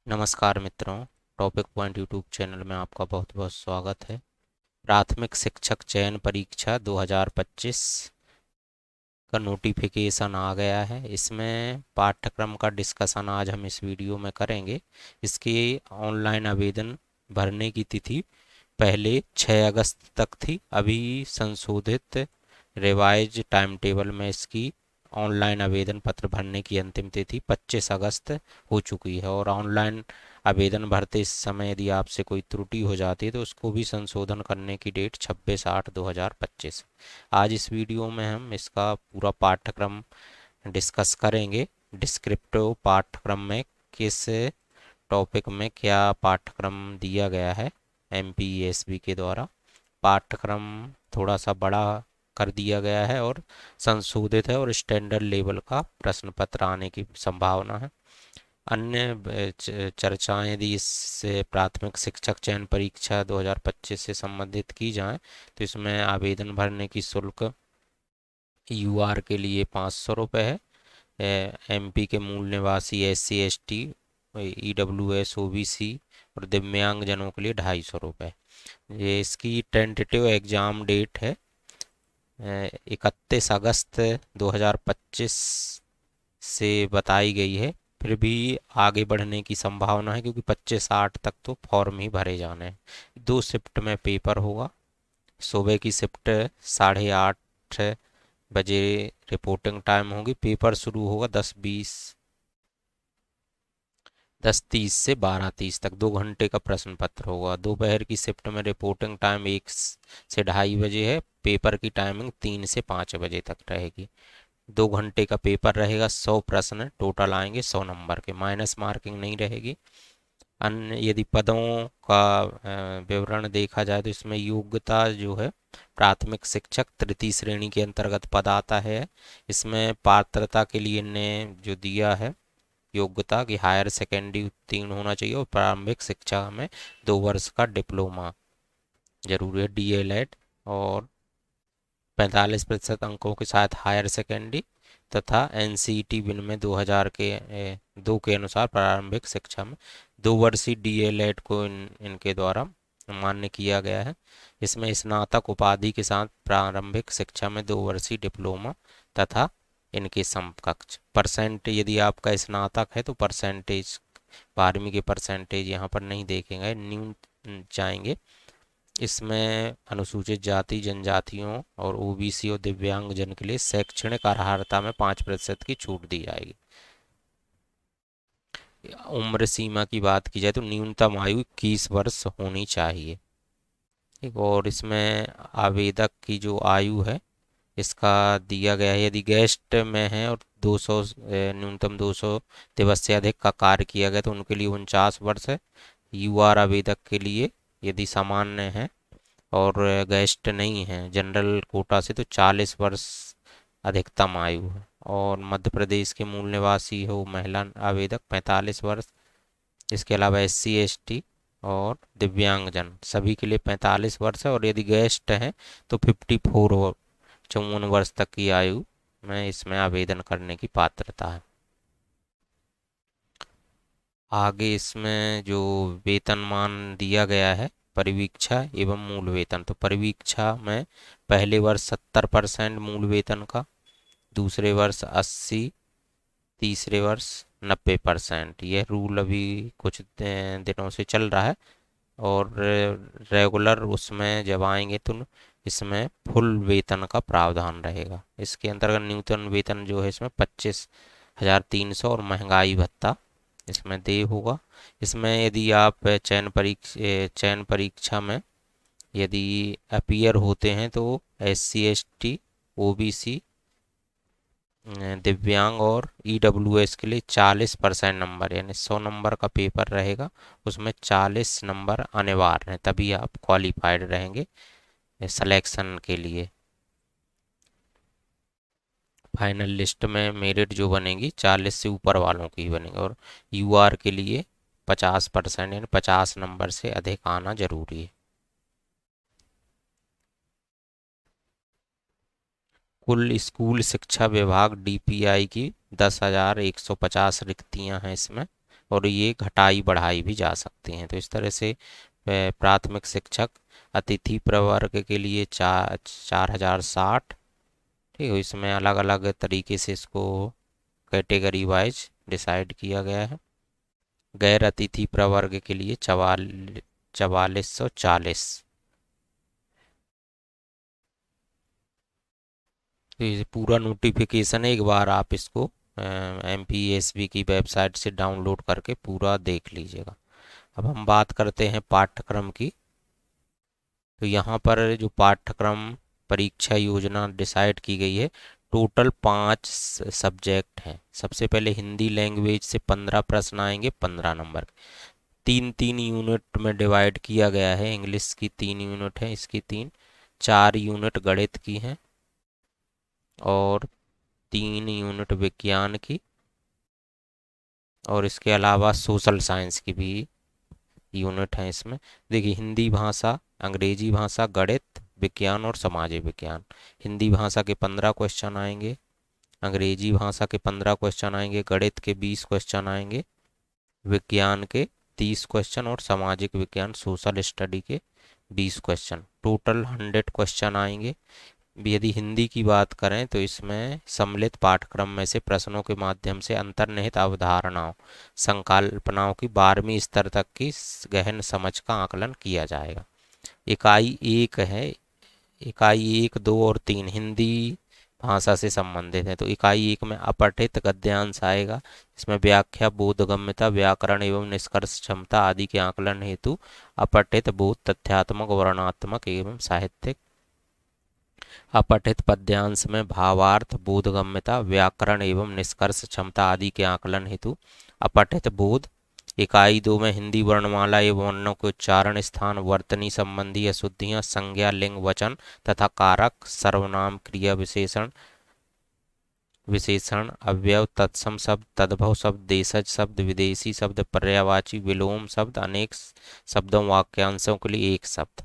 नमस्कार मित्रों। Topic point YouTube channel में आपका बहुत बहुत स्वागत है। प्राथमिक शिक्षक चयन परीक्षा 2025 का नोटिफिकेशन आ गया है। इसमें पाठ्यक्रम का डिस्कशन आज हम इस वीडियो में करेंगे। इसकी ऑनलाइन आवेदन भरने की तिथि पहले 6 अगस्त तक थी। अभी संशोधित रिवाइज टाइम टेबल में इसकी ऑनलाइन आवेदन पत्र भरने की अंतिम तिथि 25 अगस्त हो चुकी है। और ऑनलाइन आवेदन भरते समय यदि आपसे कोई त्रुटि हो जाती है तो उसको भी संशोधन करने की डेट 26/8/2025। आज इस वीडियो में हम इसका पूरा पाठ्यक्रम डिस्कस करेंगे। डिस्क्रिप्टिव पाठ्यक्रम में किस टॉपिक में क्या पाठ्यक्रम दिया गया है एमपीईएसबी के द्वारा। पाठ्यक्रम थोड़ा सा बड़ा कर दिया गया है और संशोधित है और स्टैंडर्ड लेवल का प्रश्न पत्र आने की संभावना है। अन्य चर्चाएं यदि इससे प्राथमिक शिक्षक चयन परीक्षा 2025 से संबंधित की जाएं तो इसमें आवेदन भरने की शुल्क यूआर के लिए 500 रुपये है। एमपी के मूल निवासी SC ST EWS OBC और दिव्यांगजनों के लिए 250 रुपये। ये इसकी टेंटेटिव एग्ज़ाम डेट है 31 अगस्त 2025 से बताई गई है। फिर भी आगे बढ़ने की संभावना है क्योंकि 25/8 तक तो फॉर्म ही भरे जाने हैं। 2 शिफ्ट में पेपर होगा। सुबह की शिफ्ट 8:30 बजे रिपोर्टिंग टाइम होगी। पेपर शुरू होगा 10:30 से 12:30 तक 2 घंटे का प्रश्न पत्र होगा। दोपहर की शिफ्ट में रिपोर्टिंग टाइम 1 से 2:30 बजे है। पेपर की टाइमिंग 3 से 5 बजे तक रहेगी। 2 घंटे का पेपर रहेगा। 100 प्रश्न टोटल आएंगे, 100 नंबर के, माइनस मार्किंग नहीं रहेगी। अन्य यदि पदों का विवरण देखा जाए तो इसमें योग्यता जो है प्राथमिक शिक्षक तृतीय श्रेणी के अंतर्गत पद आता है। इसमें पात्रता के लिए ने जो दिया है योग्यता की हायर सेकेंडरी उत्तीर्ण होना चाहिए और प्रारंभिक शिक्षा में 2 वर्ष का डिप्लोमा जरूरी है, DLED, और 45% अंकों के साथ हायर सेकेंडरी तथा NCET विनिमय 2000 के 2 के अनुसार प्रारंभिक शिक्षा में 2 वर्षीय DLED को इनके द्वारा मान्य किया गया है। इसमें स्नातक उपाधि के साथ प्रारंभिक शिक्षा में 2 वर्षीय डिप्लोमा तथा इनके समकक्ष परसेंट, यदि आपका स्नातक है तो परसेंटेज 12वीं के परसेंटेज यहाँ पर नहीं देखेंगे, न्यून जाएंगे। इसमें अनुसूचित जाति जनजातियों और OBC और दिव्यांगजन के लिए शैक्षणिक अर्हता में 5% की छूट दी जाएगी। उम्र सीमा की बात की जाए तो न्यूनतम आयु 21 वर्ष होनी चाहिए। ठीक, और इसमें आवेदक की जो आयु है इसका दिया गया है। यदि गेस्ट में है और 200 न्यूनतम 200 दिवस से अधिक का कार्य किया गया तो उनके लिए 49 वर्ष है। UR आवेदक के लिए यदि सामान्य है और गेस्ट नहीं है जनरल कोटा से तो 40 वर्ष अधिकतम आयु है। और मध्य प्रदेश के मूल निवासी हो महिला आवेदक 45 वर्ष। इसके अलावा SC ST और दिव्यांगजन सभी के लिए 45 वर्ष है। और यदि गेस्ट है तो 54 और 54 वर्ष तक की आयु में इसमें आवेदन करने की पात्रता है। आगे इसमें जो वेतनमान दिया गया है परिवीक्षा एवं मूल वेतन, तो परिवीक्षा में पहले वर्ष 70% मूल वेतन का, दूसरे वर्ष 80, तीसरे वर्ष 90%। यह रूल अभी कुछ दिनों से चल रहा है और रेगुलर उसमें जब आएंगे तो इसमें फुल वेतन का प्रावधान रहेगा। इसके अंतर्गत न्यूनतम वेतन जो है इसमें 25,300 और महंगाई भत्ता इसमें दे होगा। इसमें यदि आप चयन परीक्षा में यदि अपीयर होते हैं तो SC ST OBC दिव्यांग और EWS के लिए 40% नंबर यानी 100 नंबर का पेपर रहेगा। उसमें 40 नंबर अनिवार्य हैं, तभी आप क्वालिफाइड रहेंगे सिलेक्शन के लिए। फाइनल लिस्ट में मेरिट जो बनेगी 40 से ऊपर वालों की ही बनेगी। और UR के लिए 50% यानी 50 नंबर से अधिक आना जरूरी है। कुल स्कूल शिक्षा विभाग DPI की 10,150 रिक्तियां हैं इसमें। और ये घटाई बढ़ाई भी जा सकती हैं। तो इस तरह से प्राथमिक शिक्षक अतिथि प्रवर्ग के लिए 4060, ठीक है। इसमें अलग अलग तरीके से इसको कैटेगरी वाइज डिसाइड किया गया है। गैर अतिथि प्रवर्ग के लिए 4440। तो ये पूरा नोटिफिकेशन है, एक बार आप इसको MPSB की वेबसाइट से डाउनलोड करके पूरा देख लीजिएगा। अब हम बात करते हैं पाठ्यक्रम की। तो यहाँ पर जो पाठ्यक्रम परीक्षा योजना डिसाइड की गई है, टोटल 5 सब्जेक्ट हैं। सबसे पहले हिंदी लैंग्वेज से 15 प्रश्न आएंगे, 15 नंबर के। 3-3 यूनिट में डिवाइड किया गया है। इंग्लिश की 3 यूनिट है, इसकी 3, 4 यूनिट गणित की हैं और 3 यूनिट विज्ञान की, और इसके अलावा सोशल साइंस की भी यूनिट है इसमें। देखिए, हिंदी भाषा, अंग्रेजी भाषा, गणित, विज्ञान और समाज विज्ञान। हिंदी भाषा के 15 क्वेश्चन आएंगे, अंग्रेजी भाषा के 15 क्वेश्चन आएंगे, गणित के 20 क्वेश्चन आएंगे, विज्ञान के 30 क्वेश्चन और सामाजिक विज्ञान सोशल स्टडी के 20 क्वेश्चन। टोटल 100 क्वेश्चन आएंगे। यदि हिंदी की बात करें तो इसमें सम्मिलित पाठ्यक्रम में से प्रश्नों के माध्यम से अंतर्निहित अवधारणाओं, संकल्पनाओं की 12वीं स्तर तक की गहन समझ का आकलन किया जाएगा। इकाई 1 है, इकाई 1, 2 और 3 हिंदी भाषा से संबंधित है। तो इकाई 1 में अपठित गद्यांश आएगा। इसमें व्याख्या, बोधगम्यता, व्याकरण एवं निष्कर्ष क्षमता आदि के आकलन हेतु अपठित बोध, तथ्यात्मक, वर्णनात्मक एवं साहित्यिक। अपठित पद्यांश में भावार्थ, बोधगम्यता, व्याकरण एवं निष्कर्ष क्षमता आदि के आकलन हेतु अपठित बोध। इकाई 2 में हिंदी वर्णमाला एवं वर्णों के उच्चारण, स्थान, वर्तनी संबंधी अशुद्धियां, संज्ञा, लिंग, वचन तथा कारक, सर्वनाम, क्रिया, विशेषण, अव्यय, तत्सम शब्द, तद्भव शब्द, देशज शब्द, विदेशी शब्द, पर्यायवाची, विलोम शब्द, अनेक शब्दों वाक्यांशों के लिए एक शब्द।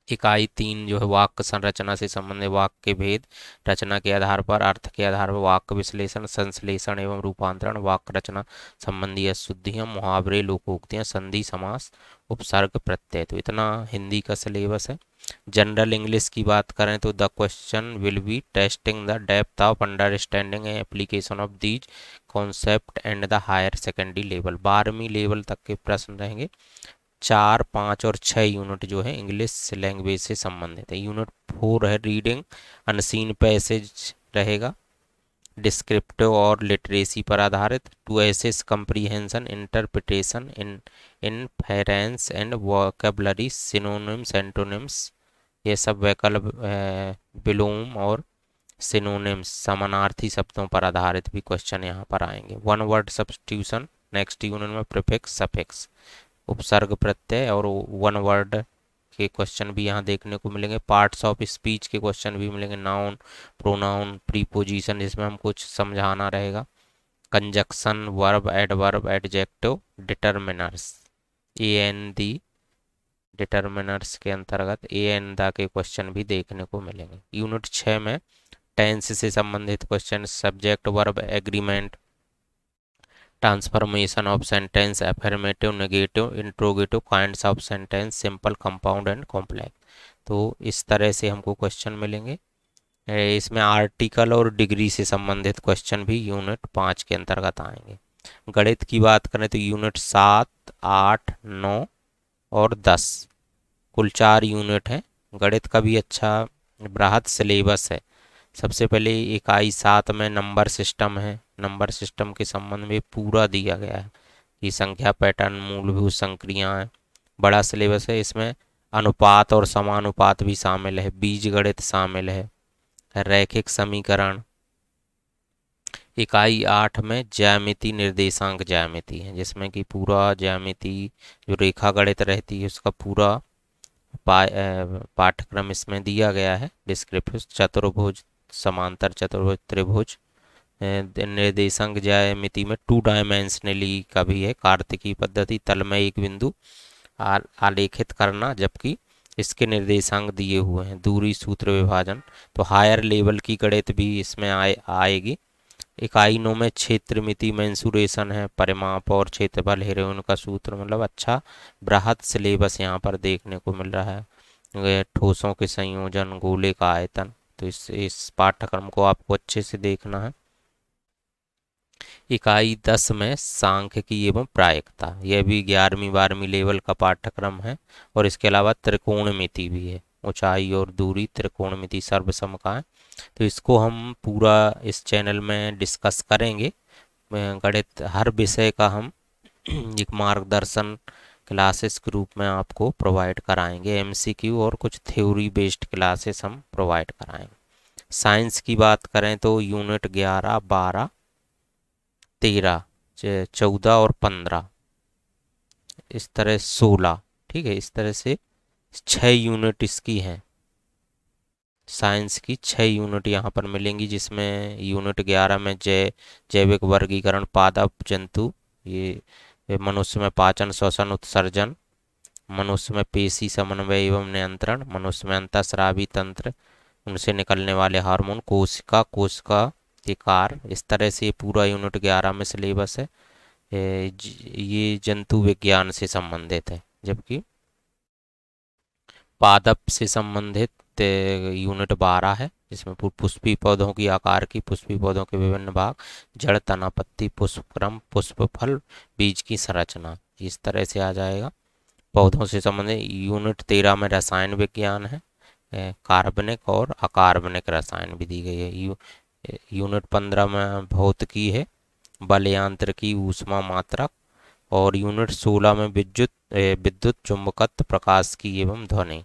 इकाई 3 जो है वाक्य संरचना से संबंधित, वाक्य के भेद, रचना के आधार पर, अर्थ के आधार पर वाक्य विश्लेषण, संश्लेषण एवं रूपांतरण, वाक्य रचना संबंधी अशुद्धियां, मुहावरे, लोकोक्तियां, संधि, समास, उपसर्ग, प्रत्यय। तो इतना हिंदी का सिलेबस है। जनरल इंग्लिश की बात करें तो the question will be testing the depth of understanding and application of these concept and the higher secondary level. 12वीं लेवल तक के प्रश्न रहेंगे। 4, 5 और 6 यूनिट जो है इंग्लिश लैंग्वेज से संबंधित है। यूनिट 4 है रीडिंग, अनसीन पैसेज रहेगा, डिस्क्रिप्टिव और लिटरेसी पर आधारित। To assess comprehension, interpretation, inference and vocabulary, synonyms, antonyms, ये सब वैकल्प, विलोम और सिनोनिम्स, समानार्थी शब्दों पर आधारित भी क्वेश्चन यहाँ पर आएंगे। One word substitution next unit में, प्रीफिक्स, सफिक्स, उपसर्ग, प्रत्यय और वन वर्ड के क्वेश्चन भी यहाँ देखने को मिलेंगे। पार्ट्स ऑफ स्पीच के क्वेश्चन भी मिलेंगे। नाउन, प्रोनाउन, प्रीपोजिशन, इसमें हम कुछ समझाना रहेगा। Conjunction, verb, adverb, adjective, determiners, a an the determiners के अंतर्गत ए एन दा के क्वेश्चन भी देखने को मिलेंगे। यूनिट 6 में टेंस से संबंधित question, subject, verb, agreement, transformation of sentence, affirmative, negative, interrogative, kinds of sentence, simple, compound and complex. तो इस तरह से हमको क्वेश्चन मिलेंगे। इसमें आर्टिकल और डिग्री से संबंधित क्वेश्चन भी यूनिट 5 के अंतर्गत आएंगे। गणित की बात करें तो यूनिट 7, 8, 9 और 10 कुल 4 यूनिट हैं। गणित का भी अच्छा बृहद सिलेबस है। सबसे पहले इकाई 7 में नंबर सिस्टम है। नंबर सिस्टम के संबंध में पूरा दिया गया है कि संख्या, पैटर्न, मूलभूत संक्रियाएं, बड़ा सिलेबस है। इसमें अनुपात और समानुपात भी शामिल है, बीजगणित शामिल है, रैखिक समीकरण। इकाई 8 में ज्यामिति, निर्देशांक ज्यामिति है, जिसमें कि पूरा ज्यामिति जो रेखा गणित रहती है उसका पूरा पाठ्यक्रम इसमें दिया गया है। डिस्क्रिप्टिव, चतुर्भुज, समांतर चतुर्भुज, त्रिभुज, निर्देशांक ज्यामिति में 2 डायमेंशनली का भी है। कार्तिकी पद्धति, तल में एक बिंदु आलेखित करना, जबकि इसके निर्देशांक दिए हुए हैं। दूरी, सूत्र, विभाजन। तो हायर लेवल की गणित भी इसमें आएगी। इकाई 9 में क्षेत्र मिति मेंसुरेशन है, परिमाप और क्षेत्रफल हेरोइन का सूत्र, मतलब अच्छा बृहद सिलेबस यहाँ पर देखने को मिल रहा है। ठोसों के संयोजन, गोले का आयतन, तो इस पाठ्यक्रम को आपको अच्छे से देखना है। इकाई 10 में सांख्यिकी एवं प्रायिकता, यह भी 11वीं 12वीं लेवल का पाठ्यक्रम है। और इसके अलावा त्रिकोणमिति भी है, ऊंचाई और दूरी, त्रिकोणमिति, सर्वसमकाएं, तो इसको हम पूरा इस चैनल में डिस्कस करेंगे। गणित हर विषय का हम एक मार्गदर्शन क्लासेस के रूप में आपको प्रोवाइड कराएंगे। एमसीक्यू और कुछ थ्योरी बेस्ड क्लासेस हम प्रोवाइड कराएंगे। साइंस की बात करें तो यूनिट 11, 12, 13, 14 और 15, इस तरह 16, ठीक है, इस तरह से 6 यूनिट इसकी हैं। साइंस की 6 यूनिट यहाँ पर मिलेंगी, जिसमें यूनिट 11 में जैविक वर्गीकरण, पादप जंतु, ये मनुष्य में पाचन, श्वसन, उत्सर्जन, मनुष्य में पेशी समन्वय एवं नियंत्रण, मनुष्य में अंतःस्रावी तंत्र, उनसे निकलने वाले हार्मोन, कोशिका के कार्य, इस तरह से ये पूरा यूनिट 11 में सिलेबस है। ये जंतु विज्ञान से संबंधित है, जबकि पादप से संबंधित यूनिट 12 है, जिसमें पुष्पी पौधों की आकार की, पुष्पी पौधों के विभिन्न भाग, जड़, तना, पत्ती, पुष्पक्रम, पुष्प, फल, बीज की संरचना, इस तरह से आ जाएगा। पौधों से संबंधित यूनिट 13 में रसायन विज्ञान है, कार्बनिक और अकार्बनिक रसायन भी दी गई है। यूनिट 15 में भौतिकी है, बल, यांत्रिकी, ऊष्मा मात्रक। और यूनिट 16 में विद्युत चुंबकत्व, प्रकाश की एवं ध्वनि,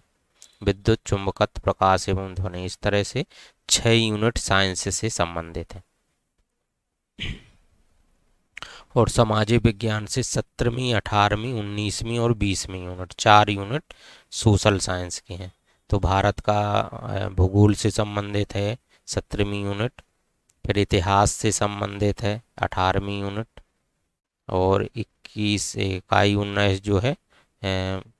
विद्युत चुंबकत्व, प्रकाश एवं ध्वनि, इस तरह से 6 यूनिट साइंस से संबंधित है। और सामाजिक विज्ञान से 17वीं, 18वीं, 19वीं और 20वीं यूनिट, 4 यूनिट सोशल साइंस की हैं। तो भारत का भूगोल से संबंधित है 17वीं यूनिट, फिर इतिहास से संबंधित है 18वीं यूनिट, और 21 इकाई 19 जो है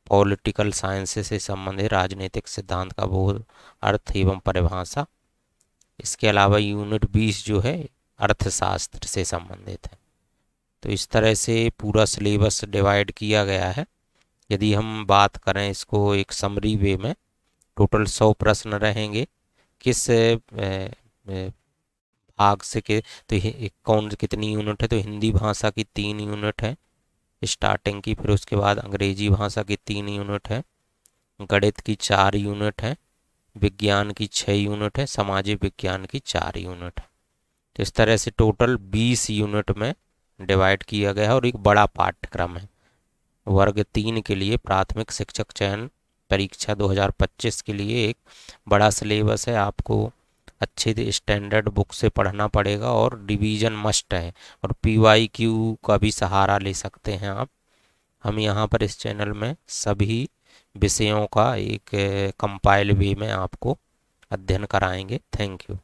पॉलिटिकल साइंस से संबंधित, राजनीतिक सिद्धांत का बोध, अर्थ एवं परिभाषा। इसके अलावा यूनिट 20 जो है अर्थशास्त्र से संबंधित है। तो इस तरह से पूरा सिलेबस डिवाइड किया गया है। यदि हम बात करें इसको एक समरी वे में, टोटल 100 प्रश्न रहेंगे। किस भाग से के, तो कौन कितनी यूनिट है, तो हिंदी भाषा की 3 यूनिट है स्टार्टिंग की, फिर उसके बाद अंग्रेजी भाषा की 3 यूनिट है, गणित की 4 यूनिट है, विज्ञान की 6 यूनिट है, सामाजिक विज्ञान की 4 यूनिट है। तो इस तरह से टोटल 20 यूनिट में डिवाइड किया गया है और एक बड़ा पाठ्यक्रम है। वर्ग 3 के लिए प्राथमिक शिक्षक चयन परीक्षा 2025 के लिए एक बड़ा सिलेबस है। आपको अच्छे स्टैंडर्ड बुक से पढ़ना पड़ेगा और डिवीजन मस्ट है, और PYQ का भी सहारा ले सकते हैं आप। हम यहाँ पर इस चैनल में सभी विषयों का एक कंपाइल वे में आपको अध्ययन कराएंगे। Thank you.